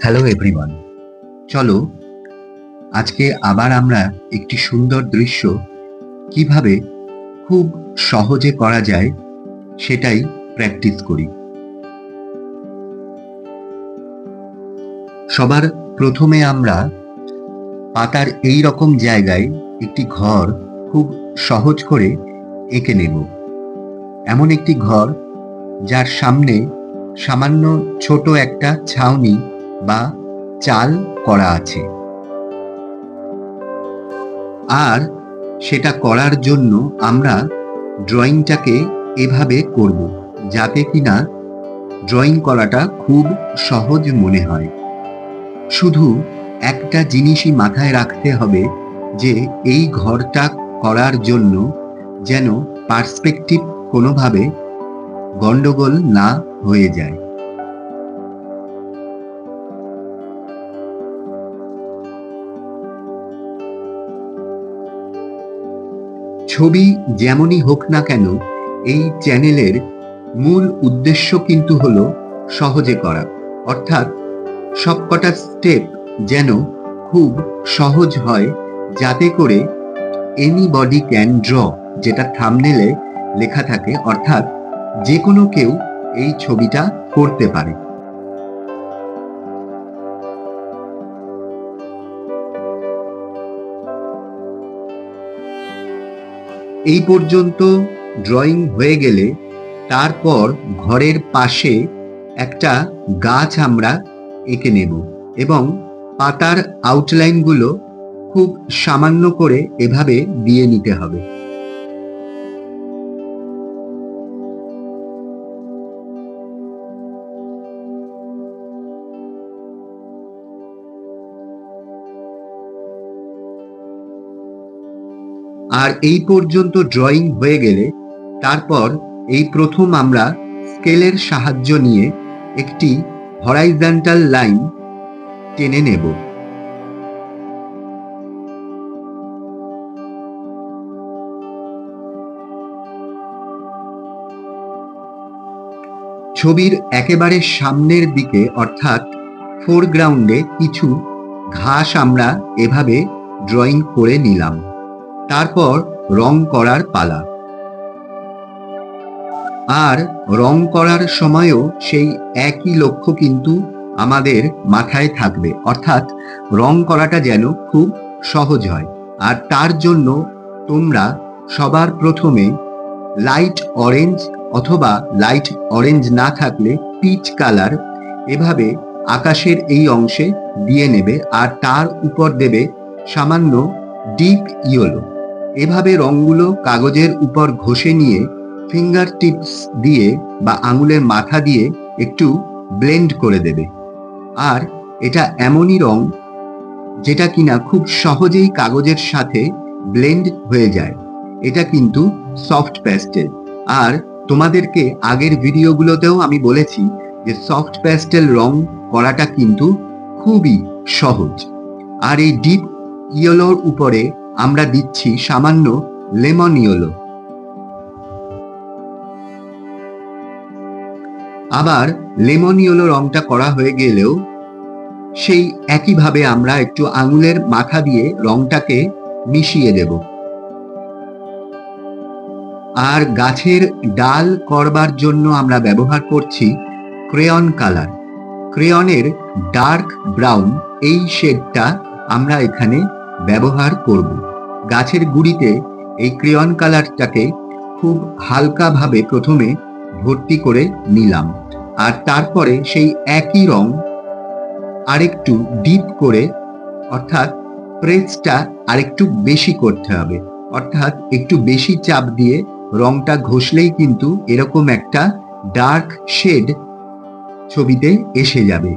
Hello everyone, চলো আজকে আবার আমরা একটি সুন্দর দৃশ্য কিভাবে খুব সহজে করা যায় সেটাই প্র্যাকটিস করি। সবার প্রথমে আমরা পাতার এই রকম জায়গায় একটি ঘর খুব সহজ করে এঁকে নেব। এমন একটি ঘর যার সামনে সামান্য ছোট একটা ছাউনি বা চাল করা আছে, আর সেটা করার জন্য আমরা ড্রয়িংটাকে এভাবে করব যাতে কিনা ড্রয়িং করাটা খুব সহজ মনে হয়। শুধু একটা জিনিসই মাথায় রাখতে হবে যে এই ঘরটা করার জন্য যেন পার্সপেক্টিভ কোনোভাবে গন্ডগোল না হয়ে যায়। ছবি যেমনই হোক না কেন, এই চ্যানেলের মূল উদ্দেশ্য কিন্তু হলো সহজে করা, অর্থাৎ সবকটা স্টেপ যেন খুব সহজ হয়, যাতে করে এনিবডি ক্যান ড্র, যেটা থাম্বনেলে লেখা থাকে, অর্থাৎ যে কোনো কেউ এই ছবিটা করতে পারে। এই পর্যন্ত ড্রয়িং হয়ে গেলে তারপর ঘরের পাশে একটা গাছ আমরা এঁকে নেব এবং পাতার আউটলাইনগুলো খুব সামান্য করে এভাবে দিয়ে নিতে হবে। আর এই পর্যন্ত ড্রয়িং হয়ে গেলে তারপর এই প্রথম আমরা স্কেলের সাহায্য নিয়ে একটি হরাইজন্টাল লাইন টেনে নেব। ছবির একেবারে সামনের দিকে অর্থাৎ ফোরগ্রাউন্ডে কিছু ঘাস আমরা এভাবে ড্রয়িং করে নিলাম। তারপর রং করার পালা। আর রং করার সময়ও সেই একই লক্ষ্য কিন্তু আমাদের মাথায় থাকবে, অর্থাৎ রং করাটা যেন খুব সহজ হয়। আর তার জন্য তোমরা সবার প্রথমে লাইট অরেঞ্জ অথবা লাইট অরেঞ্জ না থাকলে পিচ কালার এভাবে আকাশের এই অংশে দিয়ে নেবে, আর তার উপর দেবে সামান্য ডিপ ইয়েলো। এভাবে রঙগুলো কাগজের উপর ঘষে নিয়ে ফিঙ্গার টিপস দিয়ে বা আঙুলের মাথা দিয়ে একটু ব্লেন্ড করে দেবে। আর এটা এমনই রং যেটা কিনা খুব সহজেই কাগজের সাথে ব্লেন্ড হয়ে যায়। এটা কিন্তু সফট প্যাস্টেল। আর তোমাদেরকে আগের ভিডিওগুলোতেও আমি বলেছি যে সফট প্যাস্টেল রং করাটা কিন্তু খুবই সহজ। আর এই ডিপ ইয়েলোর উপরে আমরা দিচ্ছি সামান্য লেমন ইয়েলো। আবার লেমন ইয়েলো রংটা করা হয়ে গেলেও সেই একইভাবে আমরা একটু আঙুলের মাথা দিয়ে রংটাকে মিশিয়ে দেব। আর গাছের ডাল করবার জন্য আমরা ব্যবহার করছি ক্রেয়ন কালার। ক্রেয়নের ডার্ক ব্রাউন এই শেডটা আমরা এখানে ব্যবহার করব। গাছের গুড়িতে এই ক্রেয়ন কালারটাকে খুব হালকাভাবে প্রথমে ভর্তি করে নিলাম, আর তারপরে সেই একই রং আরেকটু ডিপ করে, অর্থাৎ প্রেসটা আরেকটু বেশি করতে হবে, অর্থাৎ একটু বেশি চাপ দিয়ে রংটা ঘষলেই কিন্তু এরকম একটা ডার্ক শেড ছবিতে এসে যাবে।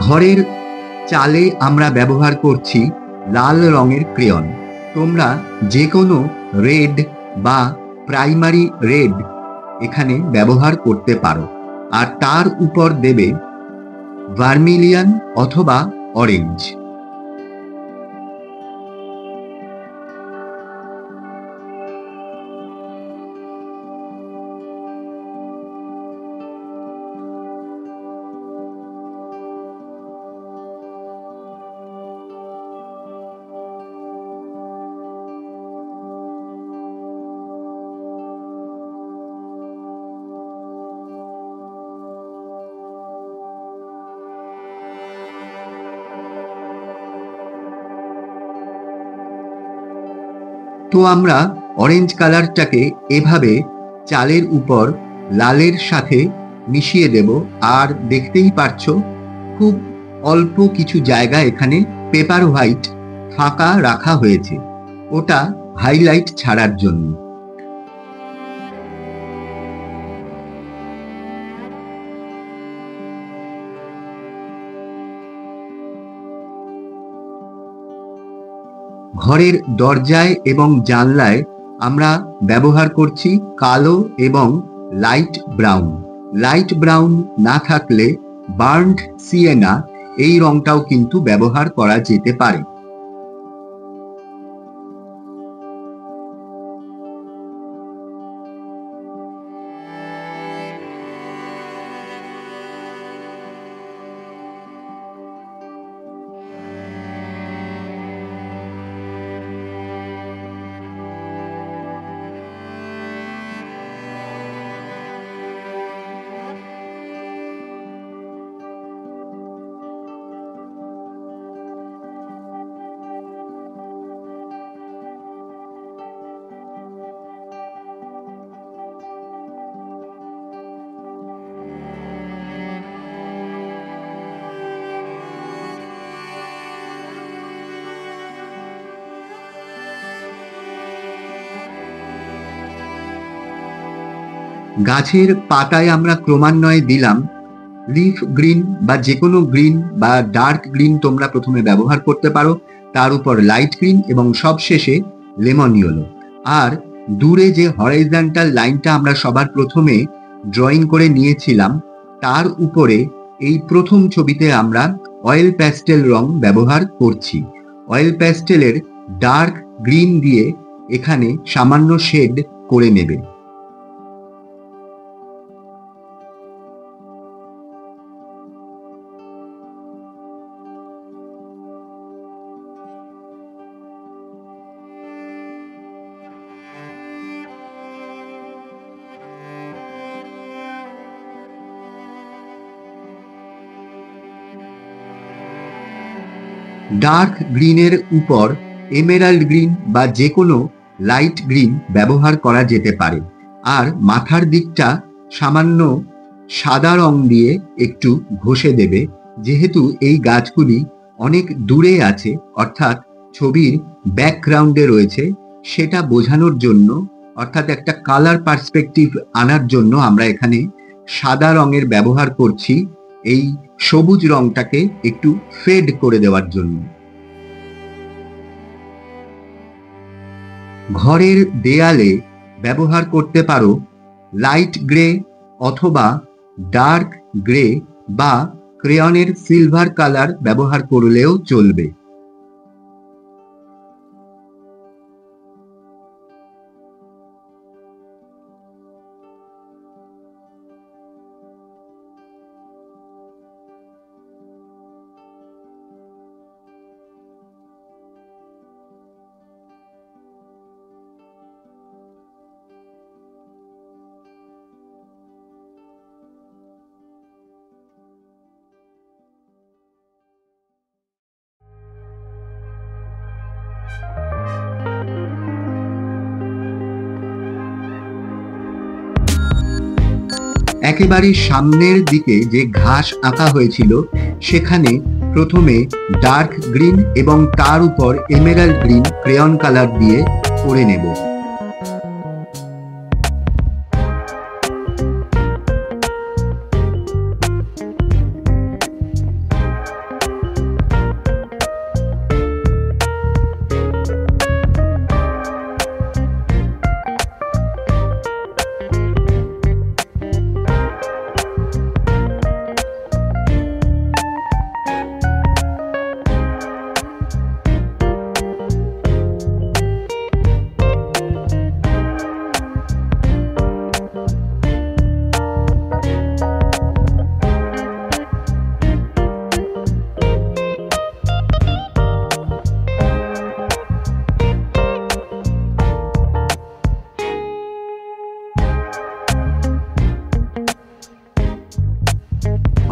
ঘরের চালে আমরা ব্যবহার করছি লাল রঙের ক্রেয়ন। তোমরা যে কোনো রেড বা প্রাইমারি রেড এখানে ব্যবহার করতে পারো, আর তার উপর দেবে ভার্মিলিয়ন অথবা অরেঞ্জ। তো আমরা অরেঞ্জ কালারটাকে এভাবে চালের উপর লালের সাথে মিশিয়ে দেব। আর দেখতেই পারছো খুব অল্প কিছু জায়গা এখানে পেপার হোয়াইট ফাঁকা রাখা হয়েছে, ওটা হাইলাইট ছাড়ার জন্য। ঘরের দরজায় এবং জানলায় আমরা ব্যবহার করছি কালো এবং লাইট ব্রাউন। লাইট ব্রাউন না থাকলে বার্নড সিয়েনা এই রংটাও কিন্তু ব্যবহার করা যেতে পারে। গাছের পাতায় আমরা ক্রমান্বয়ে দিলাম লিফ গ্রিন বা যে কোনো গ্রিন বা ডার্ক গ্রিন তোমরা প্রথমে ব্যবহার করতে পারো, তার উপর লাইট গ্রিন এবং সবশেষে লেমন ইয়েলো। আর দূরে যে হরাইজন্টাল লাইনটা আমরা সবার প্রথমে ড্রয়িং করে নিয়েছিলাম তার উপরে এই প্রথম ছবিতে আমরা অয়েল প্যাস্টেল রং ব্যবহার করছি। অয়েল প্যাস্টেলের ডার্ক গ্রিন দিয়ে এখানে সামান্য শেড করে নেবে। ডার্ক গ্রিনের উপর এমেরাল্ড গ্রিন বা যে কোনো লাইট গ্রিন ব্যবহার করা যেতে পারে। আর মাথার দিকটা সামান্য সাদা রং দিয়ে একটু ঘষে দেবে, যেহেতু এই গাছগুলি অনেক দূরে আছে অর্থাৎ ছবির ব্যাকগ্রাউন্ডে রয়েছে, সেটা বোঝানোর জন্য অর্থাৎ একটা কালার পার্সপেক্টিভ আনার জন্য আমরা এখানে সাদা রঙের ব্যবহার করছি, এই সবুজ রংটাকে একটু ফেড করে দেওয়ার জন্য। ঘরের দেয়ালে ব্যবহার করতে পারো লাইট গ্রে অথবা ডার্ক গ্রে বা ক্রেয়নের সিলভার কালার ব্যবহার করলেও চলবে। একেবারে সামনের দিকে যে ঘাস আঁকা হয়েছিল সেখানে প্রথমে ডার্ক গ্রিন এবং তার উপর এমেরাল্ড গ্রিন ক্রেয়ন কালার দিয়ে করে নেব।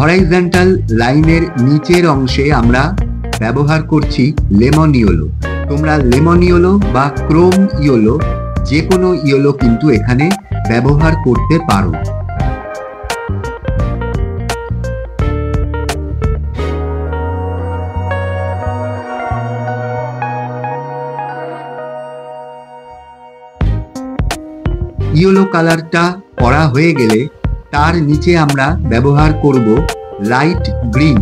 হরাইজন্টাল লাইনের নিচের অংশে আমরা ব্যবহার করছি লেমন ইয়েলো। তোমরা লেমন ইয়েলো বা ক্রোম ইয়েলো, যে কোনো ইয়েলো কিন্তু এখানে ব্যবহার করতে পারো। ইয়েলো কালারটা করা হয়ে গেলে তার নিচে আমরা ব্যবহার করব লাইট গ্রিন।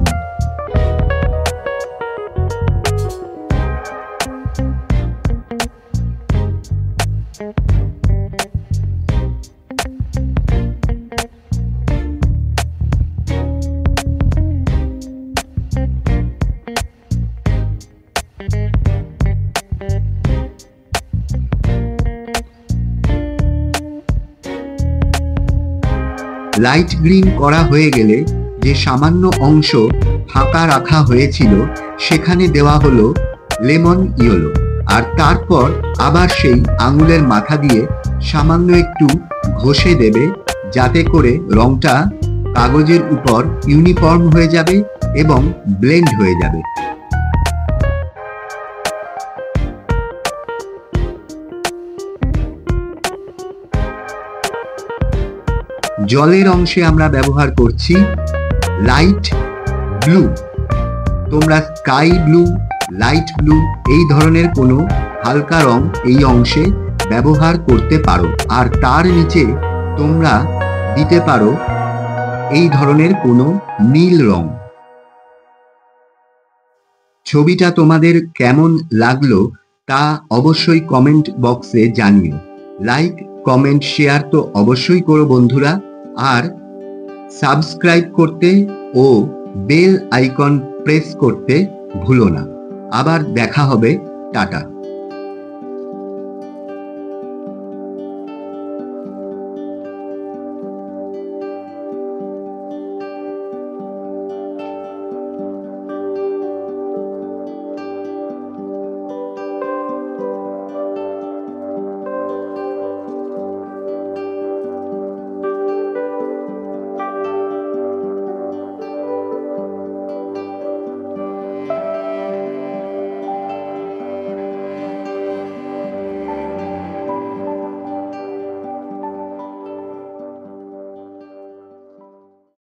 লাইট গ্রিন করা হয়ে গেলে যে সামান্য অংশ ফাঁকা রাখা হয়েছিল সেখানে দেওয়া হলো লেমন ইয়েলো, আর তারপর আবার সেই আঙুলের মাথা দিয়ে সামান্য একটু ঘষে দেবে, যাতে করে রংটা কাগজের উপর ইউনিফর্ম হয়ে যাবে এবং ব্লেন্ড হয়ে যাবে। জলের অংশে আমরা ব্যবহার করছি লাইট ব্লু। তোমরা স্কাই ব্লু, লাইট ব্লু এই ধরনের কোনো হালকা রং এই অংশে ব্যবহার করতে পারো, আর তার নিচে তোমরা দিতে পারো এই ধরনের কোনো নীল রং। ছবিটা তোমাদের কেমন লাগলো তা অবশ্যই কমেন্ট বক্সে জানিও। লাইক, কমেন্ট, শেয়ার তো অবশ্যই করো বন্ধুরা, আর সাবস্ক্রাইব করতে ও বেল আইকন প্রেস করতে ভুলো না। আবার দেখা হবে, টাটা।